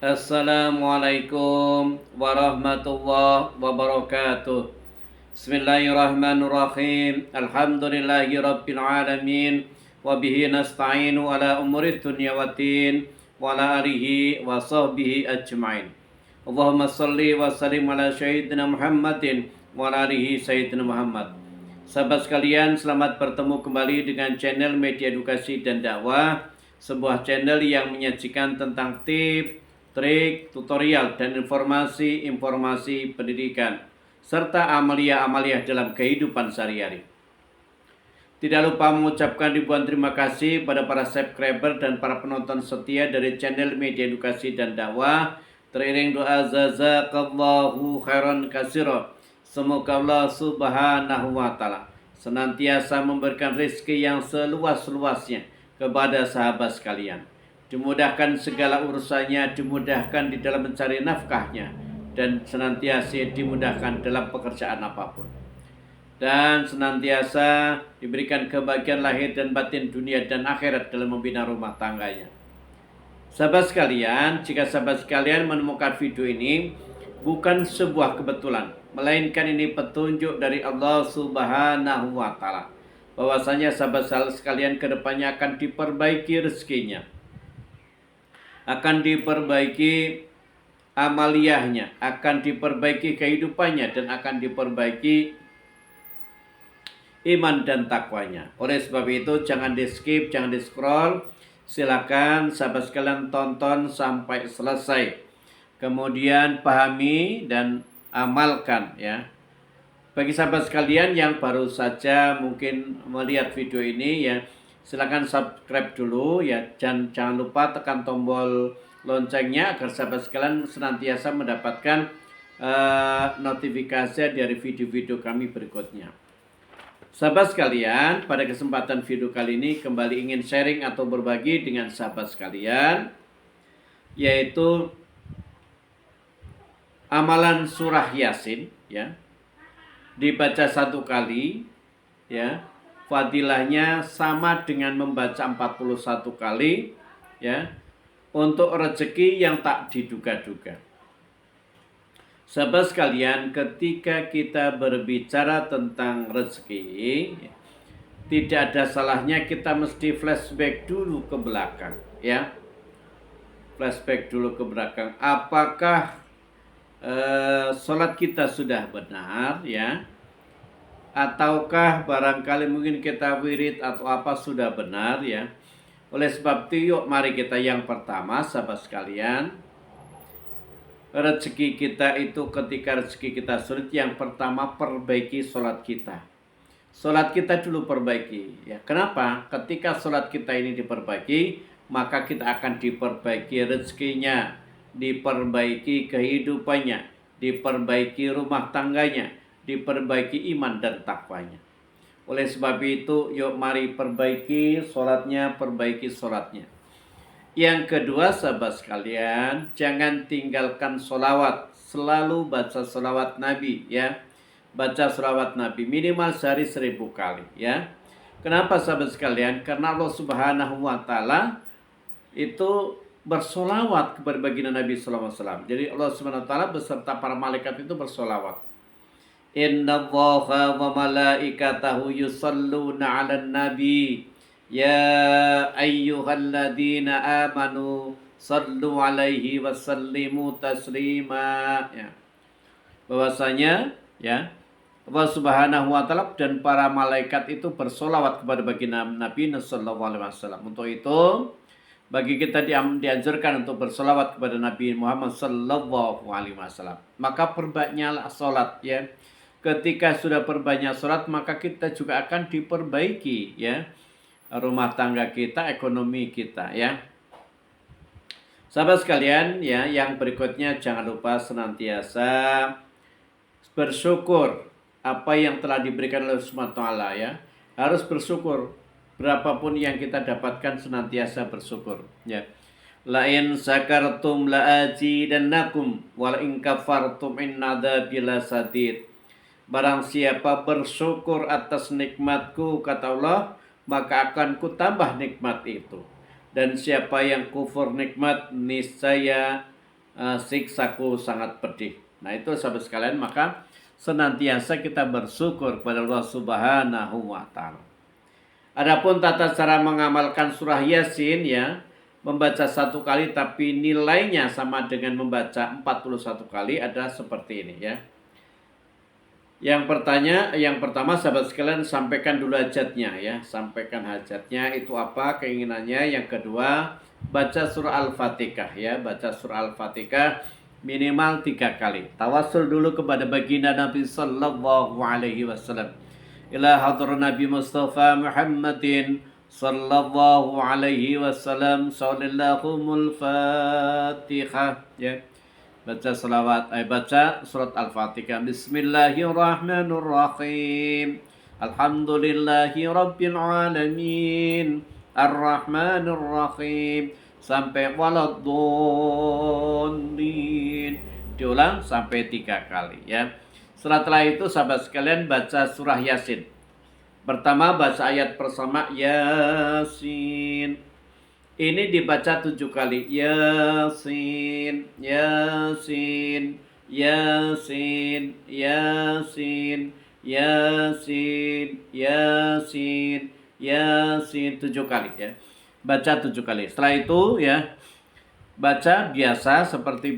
Assalamualaikum warahmatullahi wabarakatuh. Bismillahirrahmanirrahim. Alhamdulillahi rabbil alamin. Wabihi nasta'inu ala umuri dunya waddin. Wa ala alihi wa sahbihi ajma'in. Allahumma salli wa sallim ala sayyidina Muhammadin wa ala alihi sayyidina Muhammad. Sahabat sekalian, selamat bertemu kembali dengan channel Media Edukasi dan Dakwah, sebuah channel yang menyajikan tentang tips, trik, tutorial, dan informasi pendidikan, serta amalia-amalia dalam kehidupan sehari-hari. Tidak lupa mengucapkan ribuan terima kasih pada para subscriber dan para penonton setia dari channel Media Edukasi dan Dakwah. Teriring doa jazakallahu khairan katsira. Semoga Allah Subhanahu wa taala senantiasa memberikan rezeki yang seluas-luasnya kepada sahabat sekalian. Dimudahkan segala urusannya, dimudahkan di dalam mencari nafkahnya, dan senantiasa dimudahkan dalam pekerjaan apapun. Dan senantiasa diberikan kebahagiaan lahir dan batin dunia dan akhirat dalam membina rumah tangganya. Sahabat sekalian, jika sahabat sekalian menemukan video ini bukan sebuah kebetulan, melainkan ini petunjuk dari Allah Subhanahu wa taala, bahwasanya sahabat sekalian kedepannya akan diperbaiki rezekinya, akan diperbaiki amaliyahnya, akan diperbaiki kehidupannya, dan akan diperbaiki iman dan takwanya. Oleh sebab itu jangan di skip, jangan di scroll. Silakan sahabat sekalian tonton sampai selesai. Kemudian pahami dan amalkan ya. Bagi sahabat sekalian yang baru saja mungkin melihat video ini ya, silakan subscribe dulu ya, dan jangan lupa tekan tombol loncengnya agar sahabat sekalian senantiasa mendapatkan notifikasi dari video-video kami berikutnya. Sahabat sekalian, pada kesempatan video kali ini kembali ingin sharing atau berbagi dengan sahabat sekalian, yaitu amalan surah Yasin ya, dibaca satu kali ya, fadilahnya sama dengan membaca 41 kali ya, untuk rezeki yang tak diduga-duga. Sahabat sekalian, ketika kita berbicara tentang rezeki, tidak ada salahnya kita mesti flashback dulu ke belakang ya. Flashback dulu ke belakang. Apakah sholat kita sudah benar ya, ataukah barangkali mungkin kita wirid atau apa sudah benar ya. Oleh sebab itu yuk mari kita yang pertama sahabat sekalian, rezeki kita itu ketika rezeki kita sulit, yang pertama perbaiki sholat kita. Sholat kita dulu perbaiki ya. Kenapa? Ketika sholat kita ini diperbaiki, maka kita akan diperbaiki rezekinya, diperbaiki kehidupannya, diperbaiki rumah tangganya, diperbaiki iman dan takwanya. Oleh sebab itu, yuk mari perbaiki sholatnya, perbaiki sholatnya. Yang kedua sahabat sekalian, jangan tinggalkan sholawat. Selalu baca sholawat Nabi ya. Baca sholawat Nabi minimal sehari 1000 kali ya. Kenapa sahabat sekalian? Karena Allah Subhanahu wa taala itu bersolawat kepada baginda Nabi sallallahu alaihi wasallam. Jadi Allah Subhanahu wa taala beserta para malaikat itu bersolawat. Innallaha wa malaikatahu yusalluna 'alan nabi ya ayyuhalladzina amanu sallu alaihi wa sallimu taslima ya. Bahwasanya ya, Allah Subhanahu wa taala dan para malaikat itu bersolawat kepada baginda Nabi sallallahu alaihi wasallam. Untuk itu bagi kita dianjurkan untuk bersolawat kepada Nabi Muhammad sallallahu alaihi wasallam. Maka perbanyaklah salat ya. Ketika sudah perbanyak salat, maka kita juga akan diperbaiki ya, rumah tangga kita, ekonomi kita ya. Sahabat sekalian ya, yang berikutnya jangan lupa senantiasa bersyukur apa yang telah diberikan oleh SWT ya. Harus bersyukur, berapapun yang kita dapatkan senantiasa bersyukur ya. La in sakartum la azidannakum wa la in kafartum inna adzabi lasadid. Barang siapa bersyukur atas nikmatku, kata Allah, maka akan kutambah nikmat itu. Dan siapa yang kufur nikmat, niscaya siksaku sangat pedih. Nah itu sahabat sekalian, maka senantiasa kita bersyukur kepada Allah Subhanahu wa Ta'ala. Adapun tata cara mengamalkan surah Yasin, ya, membaca 1 kali tapi nilainya sama dengan membaca 41 kali adalah seperti ini, ya. Yang pertama sahabat sekalian, sampaikan dulu hajatnya, ya. Sampaikan hajatnya itu apa, keinginannya. Yang kedua, baca surah Al-Fatihah, ya. Baca surah Al-Fatihah minimal 3 kali. Tawasul dulu kepada baginda Nabi sallallahu alaihi wasallam. Ila hadrat Nabi Mustafa Muhammadin sallallahu alaihi wasallam. Salillahumul Fatihah, ya. Baca salawat, baca surat Al-Fatihah. Bismillahirrahmanirrahim. Alhamdulillahi rabbil alamin. Ar-Rahmanir-Rahim sampai waladdallin. Diulang sampai 3 kali, ya. Setelah itu sahabat sekalian baca surah Yasin. Pertama baca ayat pertama Yasin. Ini dibaca 7 kali. Yasin, Yasin, Yasin, Yasin, Yasin, Yasin, Yasin 7 kali, ya. Baca 7 kali. Setelah itu, ya, baca biasa seperti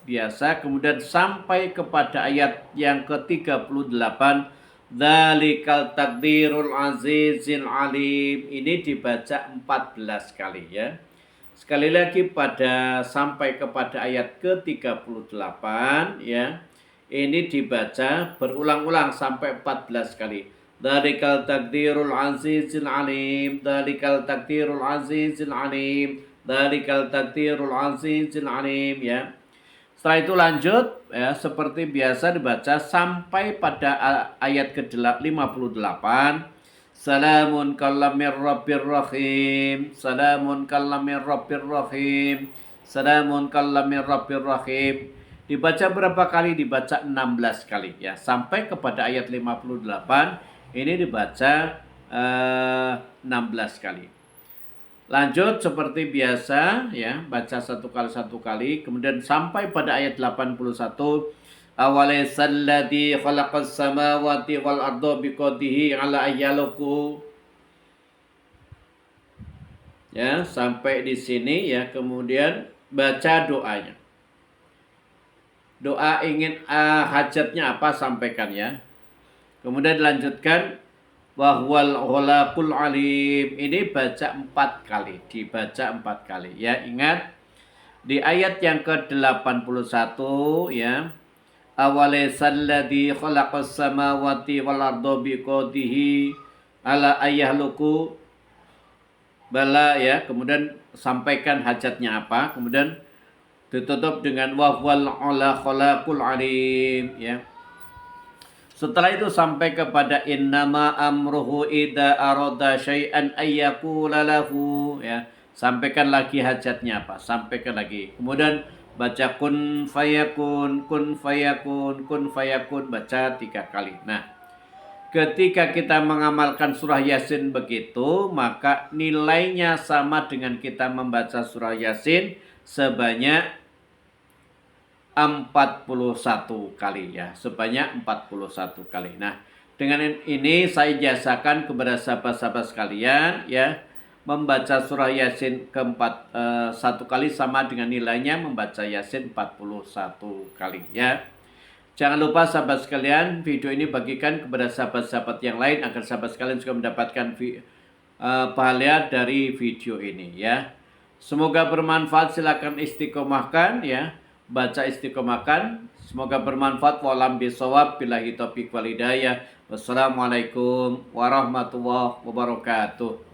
biasa, kemudian sampai kepada ayat yang ke-38, Dzalikal takdirul azizil alim. Ini dibaca 14 kali, ya. Sekali lagi sampai kepada ayat ke-38, ya. Ini dibaca berulang-ulang sampai 14 kali. Dzalikal takdirul azizil alim, Dzalikal takdirul azizil alim, Dzalikal takdirul azizil alim, ya. Setelah itu lanjut, ya, seperti biasa dibaca sampai pada ayat ke-58. Salamun kallamir rabbir rahim, Salamun kallamir rabbir rahim, Salamun kallamir rabbir rahim. Dibaca berapa kali? Dibaca 16 kali, ya. Sampai kepada ayat 58 ini dibaca 16 kali. Lanjut seperti biasa, ya, baca 1 kali, kemudian sampai pada ayat 81. Awalaysal khalaqas samawati wal arda biqadihi ala ayyaluku. Ya, sampai di sini, ya, kemudian baca doanya. Doa ingin hajatnya apa sampaikan, ya. Kemudian dilanjutkan wahwal ghalaqul alim. Ini baca 4 kali, dibaca 4 kali, ya. Ingat di ayat yang ke-81, ya, awalaysal khalaqas samawati wal arda biqadihi ala ayyahluku bala, ya. Kemudian sampaikan hajatnya apa, kemudian ditutup dengan wahwal ghalaqul alim, ya. Setelah itu sampai kepada innama amruhu idza arada syai'an ayyaqula lahu, ya. Sampaikan lagi hajatnya apa, sampaikan lagi. Kemudian baca kun fayakun, kun fayakun, kun fayakun, baca 3 kali. Nah, ketika kita mengamalkan surah Yasin begitu, maka nilainya sama dengan kita membaca surah Yasin sebanyak 41 kali, ya, sebanyak 41 kali. Nah, dengan ini saya jasakan kepada sahabat-sahabat sekalian, ya, membaca surah Yasin keempat 1 kali sama dengan nilainya membaca Yasin 41 kali, ya. Jangan lupa sahabat sekalian, video ini bagikan kepada sahabat-sahabat yang lain agar sahabat sekalian juga mendapatkan pahala dari video ini, ya. Semoga bermanfaat. Silakan istiqomahkan, ya. Baca istiqomahkan. Semoga bermanfaat. Walam bisawab. Billahi taufiq wal hidayah. Wassalamualaikum warahmatullahi wabarakatuh.